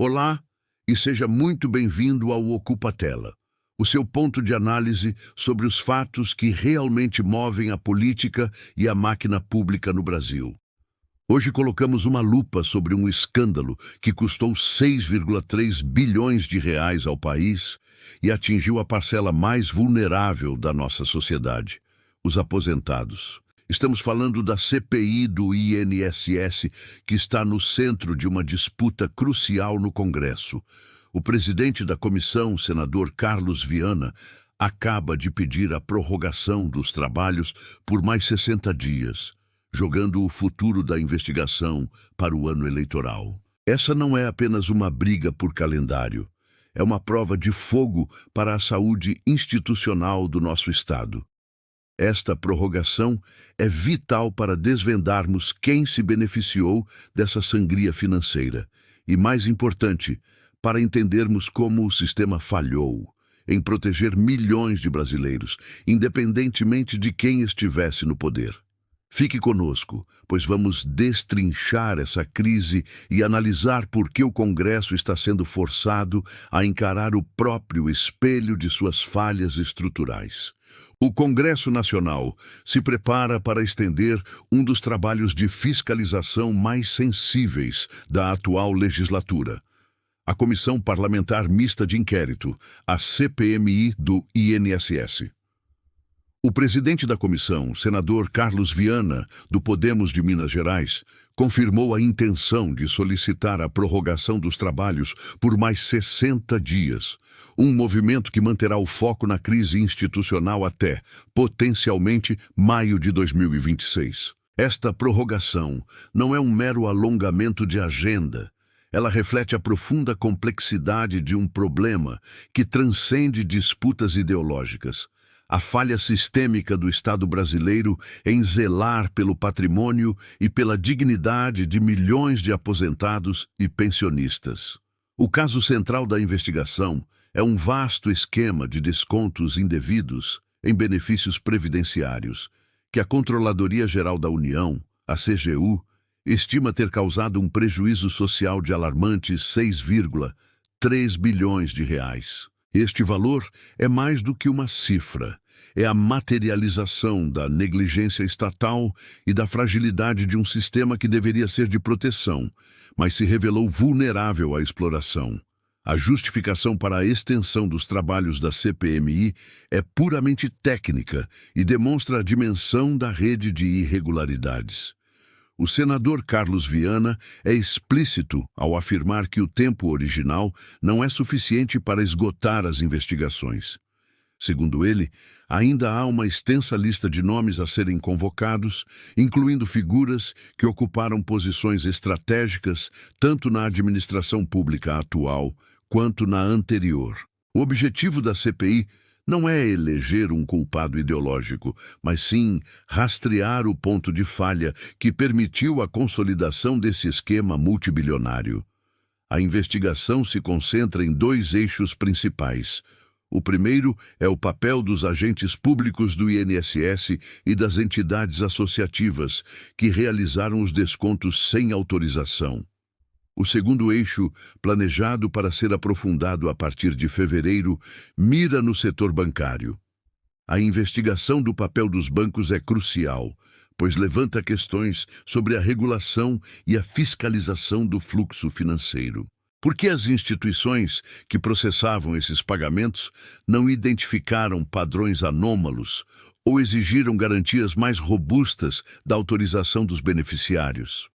Olá e seja muito bem-vindo ao Ocupa Tela, o seu ponto de análise sobre os fatos que realmente movem a política e a máquina pública no Brasil. Hoje colocamos uma lupa sobre um escândalo que custou 6,3 bilhões de reais ao país e atingiu a parcela mais vulnerável da nossa sociedade, os aposentados. Estamos falando da CPI do INSS, que está no centro de uma disputa crucial no Congresso. O presidente da comissão, senador Carlos Viana, acaba de pedir a prorrogação dos trabalhos por mais 60 dias, jogando o futuro da investigação para o ano eleitoral. Essa não é apenas uma briga por calendário, é uma prova de fogo para a saúde institucional do nosso Estado. Esta prorrogação é vital para desvendarmos quem se beneficiou dessa sangria financeira e, mais importante, para entendermos como o sistema falhou em proteger milhões de brasileiros, independentemente de quem estivesse no poder. Fique conosco, pois vamos destrinchar essa crise e analisar por que o Congresso está sendo forçado a encarar o próprio espelho de suas falhas estruturais. O Congresso Nacional se prepara para estender um dos trabalhos de fiscalização mais sensíveis da atual legislatura: a Comissão Parlamentar Mista de Inquérito, a CPMI do INSS. O presidente da comissão, senador Carlos Viana, do Podemos de Minas Gerais, confirmou a intenção de solicitar a prorrogação dos trabalhos por mais 60 dias, um movimento que manterá o foco na crise institucional até, potencialmente, maio de 2026. Esta prorrogação não é um mero alongamento de agenda. Ela reflete a profunda complexidade de um problema que transcende disputas ideológicas. A falha sistêmica do Estado brasileiro em zelar pelo patrimônio e pela dignidade de milhões de aposentados e pensionistas. O caso central da investigação é um vasto esquema de descontos indevidos em benefícios previdenciários, que a Controladoria Geral da União, a CGU, estima ter causado um prejuízo social de alarmantes 6,3 bilhões de reais. Este valor é mais do que uma cifra, é a materialização da negligência estatal e da fragilidade de um sistema que deveria ser de proteção, mas se revelou vulnerável à exploração. A justificação para a extensão dos trabalhos da CPMI é puramente técnica e demonstra a dimensão da rede de irregularidades. O senador Carlos Viana é explícito ao afirmar que o tempo original não é suficiente para esgotar as investigações. Segundo ele, ainda há uma extensa lista de nomes a serem convocados, incluindo figuras que ocuparam posições estratégicas tanto na administração pública atual quanto na anterior. O objetivo da CPI não é eleger um culpado ideológico, mas sim rastrear o ponto de falha que permitiu a consolidação desse esquema multibilionário. A investigação se concentra em dois eixos principais. O primeiro é o papel dos agentes públicos do INSS e das entidades associativas que realizaram os descontos sem autorização. O segundo eixo, planejado para ser aprofundado a partir de fevereiro, mira no setor bancário. A investigação do papel dos bancos é crucial, pois levanta questões sobre a regulação e a fiscalização do fluxo financeiro. Por que as instituições que processavam esses pagamentos não identificaram padrões anômalos ou exigiram garantias mais robustas da autorização dos beneficiários?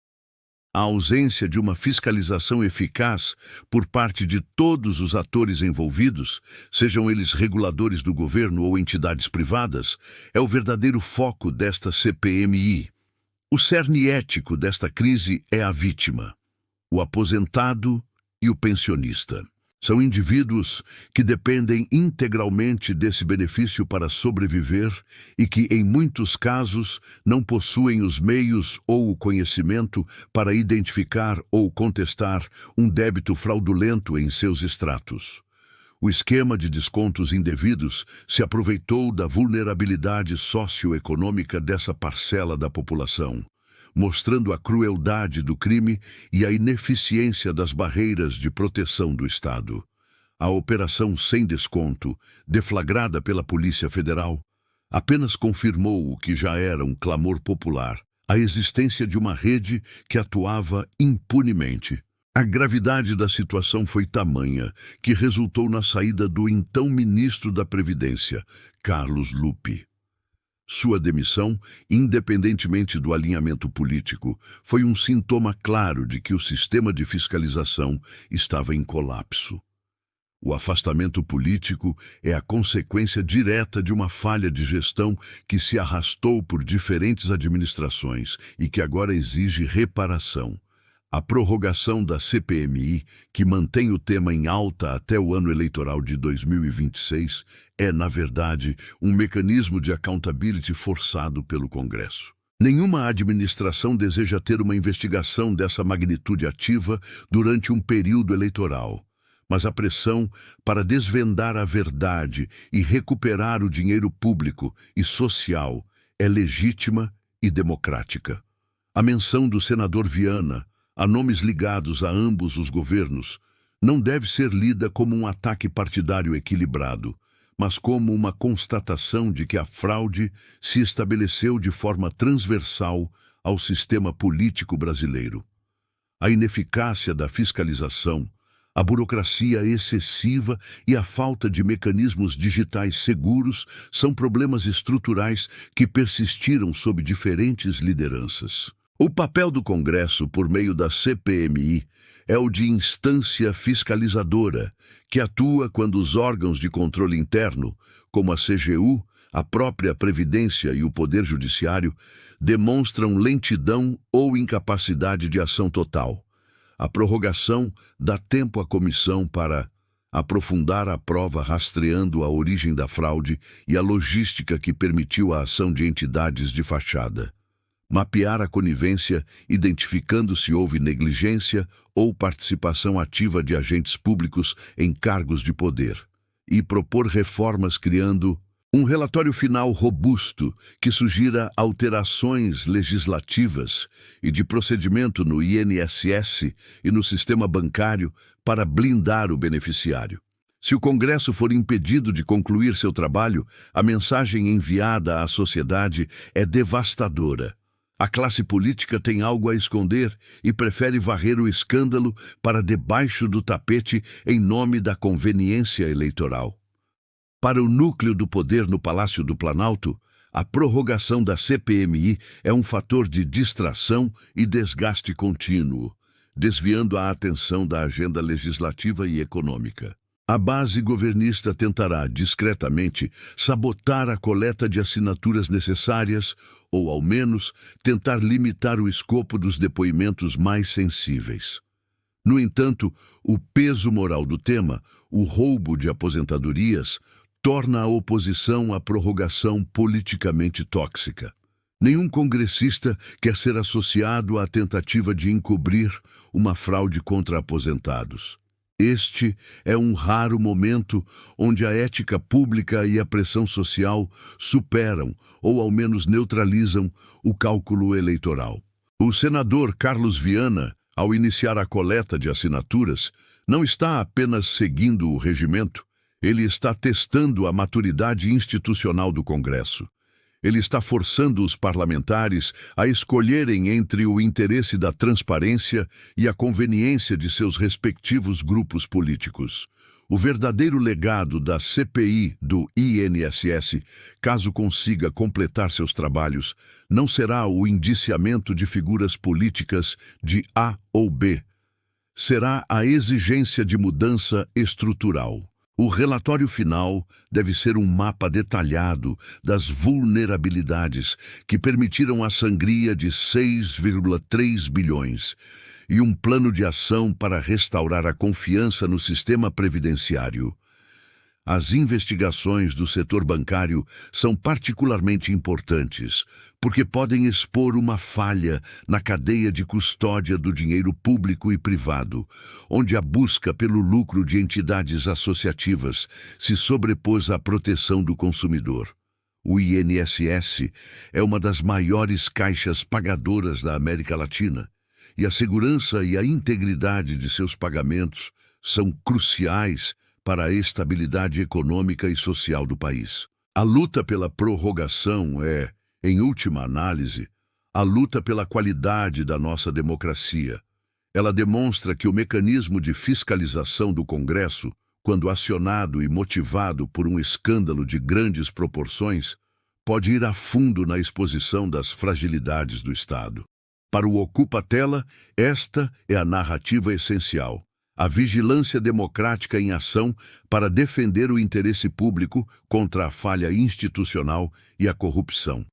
A ausência de uma fiscalização eficaz por parte de todos os atores envolvidos, sejam eles reguladores do governo ou entidades privadas, é o verdadeiro foco desta CPMI. O cerne ético desta crise é a vítima, o aposentado e o pensionista. São indivíduos que dependem integralmente desse benefício para sobreviver e que, em muitos casos, não possuem os meios ou o conhecimento para identificar ou contestar um débito fraudulento em seus extratos. O esquema de descontos indevidos se aproveitou da vulnerabilidade socioeconômica dessa parcela da população, mostrando a crueldade do crime e a ineficiência das barreiras de proteção do Estado. A Operação Sem Desconto, deflagrada pela Polícia Federal, apenas confirmou o que já era um clamor popular: a existência de uma rede que atuava impunemente. A gravidade da situação foi tamanha que resultou na saída do então ministro da Previdência, Carlos Lupe. Sua demissão, independentemente do alinhamento político, foi um sintoma claro de que o sistema de fiscalização estava em colapso. O afastamento político é a consequência direta de uma falha de gestão que se arrastou por diferentes administrações e que agora exige reparação. A prorrogação da CPMI, que mantém o tema em alta até o ano eleitoral de 2026, é, na verdade, um mecanismo de accountability forçado pelo Congresso. Nenhuma administração deseja ter uma investigação dessa magnitude ativa durante um período eleitoral. Mas a pressão para desvendar a verdade e recuperar o dinheiro público e social é legítima e democrática. A menção do senador Viana a nomes ligados a ambos os governos não deve ser lida como um ataque partidário equilibrado, mas como uma constatação de que a fraude se estabeleceu de forma transversal ao sistema político brasileiro. A ineficácia da fiscalização, a burocracia excessiva e a falta de mecanismos digitais seguros são problemas estruturais que persistiram sob diferentes lideranças. O papel do Congresso, por meio da CPMI, é o de instância fiscalizadora, que atua quando os órgãos de controle interno, como a CGU, a própria Previdência e o Poder Judiciário, demonstram lentidão ou incapacidade de ação total. A prorrogação dá tempo à comissão para aprofundar a prova rastreando a origem da fraude e a logística que permitiu a ação de entidades de fachada. Mapear a conivência, identificando se houve negligência ou participação ativa de agentes públicos em cargos de poder. E propor reformas criando um relatório final robusto que sugira alterações legislativas e de procedimento no INSS e no sistema bancário para blindar o beneficiário. Se o Congresso for impedido de concluir seu trabalho, a mensagem enviada à sociedade é devastadora. A classe política tem algo a esconder e prefere varrer o escândalo para debaixo do tapete em nome da conveniência eleitoral. Para o núcleo do poder no Palácio do Planalto, a prorrogação da CPMI é um fator de distração e desgaste contínuo, desviando a atenção da agenda legislativa e econômica. A base governista tentará, discretamente, sabotar a coleta de assinaturas necessárias ou, ao menos, tentar limitar o escopo dos depoimentos mais sensíveis. No entanto, o peso moral do tema, o roubo de aposentadorias, torna a oposição à prorrogação politicamente tóxica. Nenhum congressista quer ser associado à tentativa de encobrir uma fraude contra aposentados. Este é um raro momento onde a ética pública e a pressão social superam, ou ao menos neutralizam, o cálculo eleitoral. O senador Carlos Viana, ao iniciar a coleta de assinaturas, não está apenas seguindo o regimento, ele está testando a maturidade institucional do Congresso. Ele está forçando os parlamentares a escolherem entre o interesse da transparência e a conveniência de seus respectivos grupos políticos. O verdadeiro legado da CPI do INSS, caso consiga completar seus trabalhos, não será o indiciamento de figuras políticas de A ou B. Será a exigência de mudança estrutural. O relatório final deve ser um mapa detalhado das vulnerabilidades que permitiram a sangria de 6,3 bilhões e um plano de ação para restaurar a confiança no sistema previdenciário. As investigações do setor bancário são particularmente importantes, porque podem expor uma falha na cadeia de custódia do dinheiro público e privado, onde a busca pelo lucro de entidades associativas se sobrepôs à proteção do consumidor. O INSS é uma das maiores caixas pagadoras da América Latina, e a segurança e a integridade de seus pagamentos são cruciais para a estabilidade econômica e social do país. A luta pela prorrogação é, em última análise, a luta pela qualidade da nossa democracia. Ela demonstra que o mecanismo de fiscalização do Congresso, quando acionado e motivado por um escândalo de grandes proporções, pode ir a fundo na exposição das fragilidades do Estado. Para o Ocupa-Tela, esta é a narrativa essencial. A vigilância democrática em ação para defender o interesse público contra a falha institucional e a corrupção.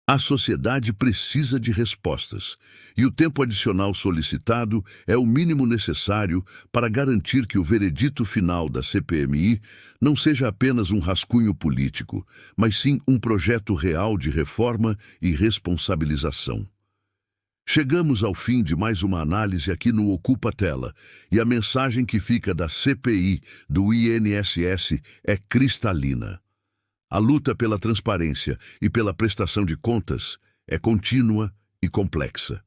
A sociedade precisa de respostas, e o tempo adicional solicitado é o mínimo necessário para garantir que o veredito final da CPMI não seja apenas um rascunho político, mas sim um projeto real de reforma e responsabilização. Chegamos ao fim de mais uma análise aqui no Ocupa-Tela, e a mensagem que fica da CPI do INSS é cristalina. A luta pela transparência e pela prestação de contas é contínua e complexa.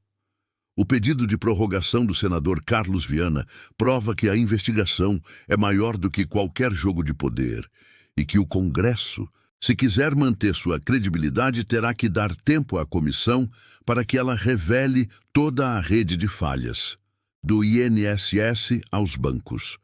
O pedido de prorrogação do senador Carlos Viana prova que a investigação é maior do que qualquer jogo de poder e que o Congresso, se quiser manter sua credibilidade, terá que dar tempo à comissão para que ela revele toda a rede de falhas, do INSS aos bancos.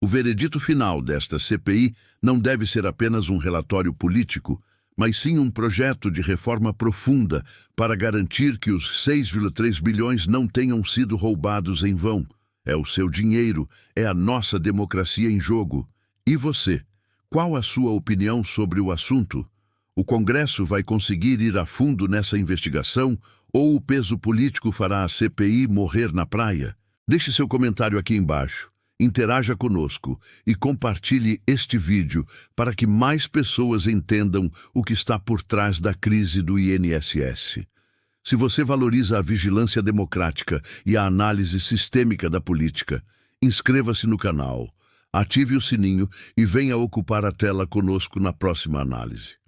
O veredito final desta CPI não deve ser apenas um relatório político, mas sim um projeto de reforma profunda para garantir que os 6,3 bilhões não tenham sido roubados em vão. É o seu dinheiro, é a nossa democracia em jogo. E você? Qual a sua opinião sobre o assunto? O Congresso vai conseguir ir a fundo nessa investigação ou o peso político fará a CPI morrer na praia? Deixe seu comentário aqui embaixo. Interaja conosco e compartilhe este vídeo para que mais pessoas entendam o que está por trás da crise do INSS. Se você valoriza a vigilância democrática e a análise sistêmica da política, inscreva-se no canal, ative o sininho e venha ocupar a tela conosco na próxima análise.